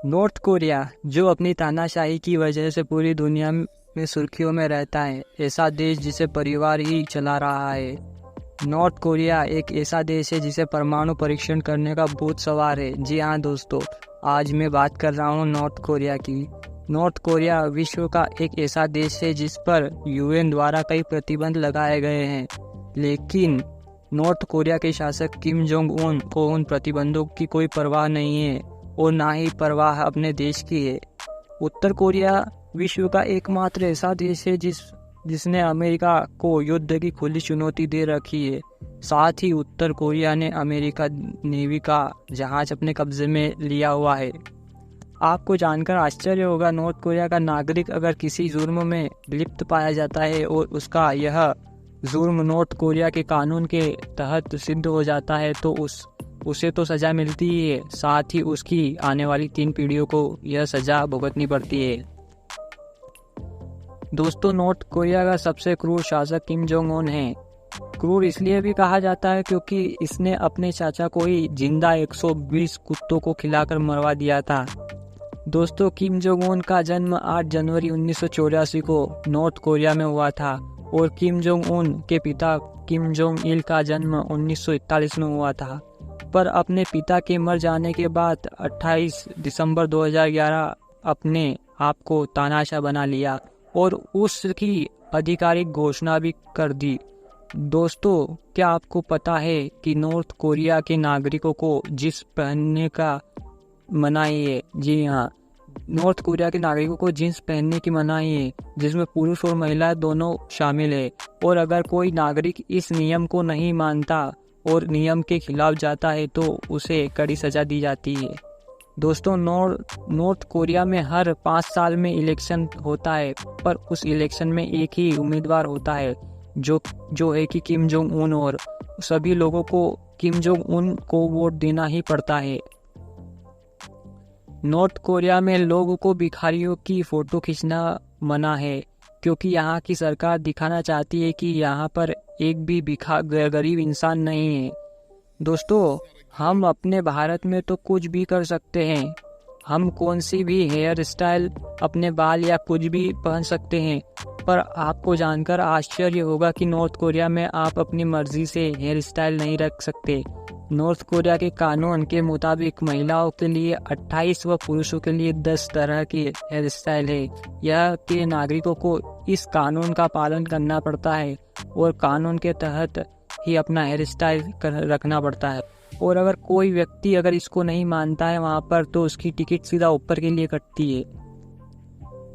North Korea, जो अपनी तानाशाही की वजह से पूरी दुनिया में सुर्खियों में रहता है, ऐसा देश जिसे परिवार ही चला रहा है। नॉर्थ कोरिया एक ऐसा देश है जिसे परमाणु परीक्षण करने का भूत सवार है। जी हाँ दोस्तों, आज मैं बात कर रहा हूँ नॉर्थ कोरिया की। नॉर्थ कोरिया विश्व का एक ऐसा देश है जिस पर यूएन द्वारा कई प्रतिबंध लगाए गए हैं, लेकिन नॉर्थ कोरिया के शासक किम जोंग उन को उन प्रतिबंधों की कोई परवाह नहीं है और ना ही परवाह अपने देश की है। उत्तर कोरिया विश्व का एकमात्र ऐसा देश है जिसने अमेरिका को युद्ध की खुली चुनौती दे रखी है। साथ ही उत्तर कोरिया ने अमेरिका नेवी का जहाज अपने कब्जे में लिया हुआ है। आपको जानकर आश्चर्य होगा, नॉर्थ कोरिया का नागरिक अगर किसी जुर्म में लिप्त पाया जाता है और उसका यह जुर्म नॉर्थ कोरिया के कानून के तहत सिद्ध हो जाता है तो उसे तो सजा मिलती ही है, साथ ही उसकी आने वाली 3 पीढ़ियों को यह सजा भुगतनी पड़ती है। दोस्तों, नॉर्थ कोरिया का सबसे क्रूर शासक किम जोंग उन है। क्रूर इसलिए भी कहा जाता है क्योंकि इसने अपने चाचा को ही जिंदा 120 कुत्तों को खिलाकर मरवा दिया था। दोस्तों, किम जोंग उन का जन्म 8 जनवरी 1984 को नॉर्थ कोरिया में हुआ था और किम जोंग उन के पिता किम जोंग इल का जन्म 1941 में हुआ था। पर अपने पिता के मर जाने के बाद 28 दिसंबर 2011 अपने आप को तानाशाह बना लिया और उसकी आधिकारिक घोषणा भी कर दी। दोस्तों, क्या आपको पता है कि नॉर्थ कोरिया के नागरिकों को जींस पहनने का मनाही है? जी हाँ, नॉर्थ कोरिया के नागरिकों को जींस पहनने की मनाही है, जिसमें पुरुष और महिला दोनों शामिल है। और अगर कोई नागरिक इस नियम को नहीं मानता और नियम के खिलाफ जाता है तो उसे कड़ी सजा दी जाती है। दोस्तों, नॉर्थ कोरिया में हर 5 साल में इलेक्शन होता है, पर उस इलेक्शन में एक ही उम्मीदवार होता है जो है कि किम जोंग उन, और सभी लोगों को किम जोंग उन को वोट देना ही पड़ता है। नॉर्थ कोरिया में लोगों को भिखारियों की फोटो खींचना मना है, क्योंकि यहाँ की सरकार दिखाना चाहती है कि यहाँ पर एक भी गरीब इंसान नहीं है। दोस्तों, हम अपने भारत में तो कुछ भी कर सकते हैं। हम कौन सी भी हेयर स्टाइल, अपने बाल या कुछ भी पहन सकते हैं, पर आपको जानकर आश्चर्य होगा कि नॉर्थ कोरिया में आप अपनी मर्जी से हेयर स्टाइल नहीं रख सकते। नॉर्थ कोरिया के कानून के मुताबिक महिलाओं के लिए 28 व पुरुषों के लिए 10 तरह की हेयर स्टाइल है। यह के नागरिकों को इस कानून का पालन करना पड़ता है और कानून के तहत ही अपना हेयर स्टाइल रखना पड़ता है। और अगर कोई व्यक्ति अगर इसको नहीं मानता है वहाँ पर, तो उसकी टिकट सीधा ऊपर के लिए कटती है।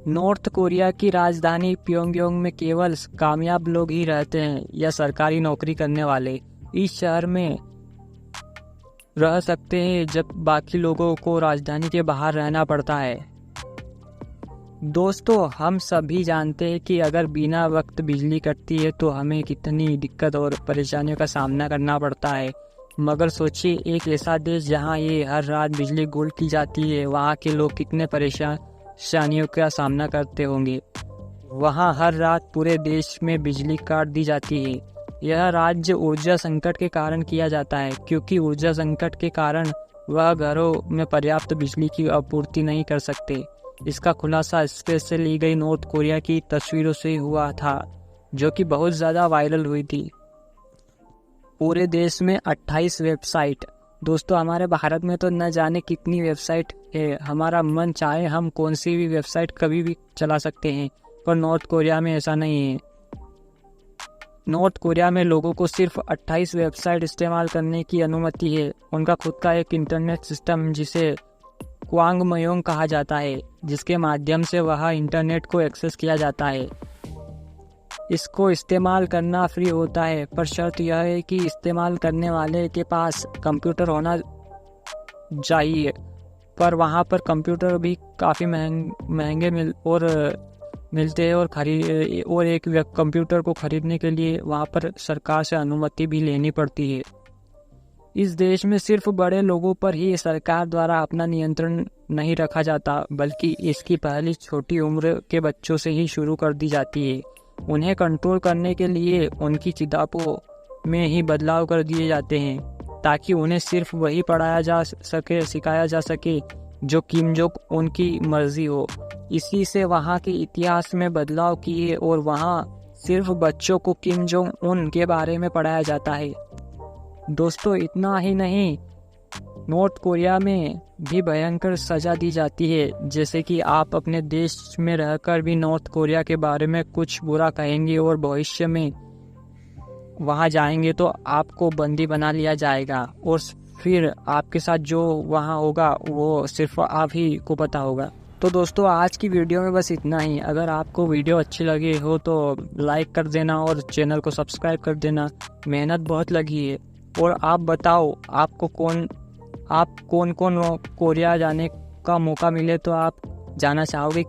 नॉर्थ कोरिया की राजधानी प्योंगयांग में केवल कामयाब लोग ही रहते हैं या सरकारी नौकरी करने वाले इस शहर में रह सकते हैं, जब बाकी लोगों को राजधानी के बाहर रहना पड़ता है। दोस्तों, हम सभी जानते हैं कि अगर बिना वक्त बिजली कटती है तो हमें कितनी दिक्कत और परेशानियों का सामना करना पड़ता है। मगर सोचिए, एक ऐसा देश जहां ये हर रात बिजली गुल की जाती है, वहां के लोग कितने परेशानियों का सामना करते होंगे। वहां हर रात पूरे देश में बिजली काट दी जाती है। यह राज्य ऊर्जा संकट के कारण किया जाता है, क्योंकि ऊर्जा संकट के कारण वह घरों में पर्याप्त बिजली की आपूर्ति नहीं कर सकते। इसका खुलासा स्पेस से ली गई नॉर्थ कोरिया की तस्वीरों से हुआ था, जो कि बहुत ज़्यादा वायरल हुई थी। पूरे देश में 28 वेबसाइट। दोस्तों, हमारे भारत में तो न जाने कितनी वेबसाइट है, हमारा मन चाहे हम कौन सी भी वेबसाइट कभी भी चला सकते हैं, पर नॉर्थ कोरिया में ऐसा नहीं है। नॉर्थ कोरिया में लोगों को सिर्फ 28 वेबसाइट इस्तेमाल करने की अनुमति है। उनका खुद का एक इंटरनेट सिस्टम जिसे क्वांगमयोंग कहा जाता है, जिसके माध्यम से वह इंटरनेट को एक्सेस किया जाता है। इसको इस्तेमाल करना फ्री होता है, पर शर्त यह है कि इस्तेमाल करने वाले के पास कंप्यूटर होना चाहिए। पर वहाँ पर कंप्यूटर भी काफ़ी महंगे मिलते हैं और एक कंप्यूटर को खरीदने के लिए वहाँ पर सरकार से अनुमति भी लेनी पड़ती है। इस देश में सिर्फ बड़े लोगों पर ही सरकार द्वारा अपना नियंत्रण नहीं रखा जाता, बल्कि इसकी पहली छोटी उम्र के बच्चों से ही शुरू कर दी जाती है। उन्हें कंट्रोल करने के लिए उनकी किताबों में ही बदलाव कर दिए जाते हैं, ताकि उन्हें सिर्फ वही पढ़ाया जा सके, सिखाया जा सके जो किम जोंग उन की मर्जी हो। इसी से वहाँ के इतिहास में बदलाव किए और वहाँ सिर्फ बच्चों को किम जोंग उन के बारे में पढ़ाया जाता है। दोस्तों इतना ही नहीं, नॉर्थ कोरिया में भी भयंकर सज़ा दी जाती है। जैसे कि आप अपने देश में रहकर भी नॉर्थ कोरिया के बारे में कुछ बुरा कहेंगे और भविष्य में वहाँ जाएंगे तो आपको बंदी बना लिया जाएगा और फिर आपके साथ जो वहाँ होगा वो सिर्फ आप ही को पता होगा। तो दोस्तों आज की वीडियो में बस इतना ही। अगर आपको वीडियो अच्छी लगी हो तो लाइक कर देना और चैनल को सब्सक्राइब कर देना। मेहनत बहुत लगी है। और आप बताओ आपको कौन कौन कोरिया जाने का मौका मिले तो आप जाना चाहोगे?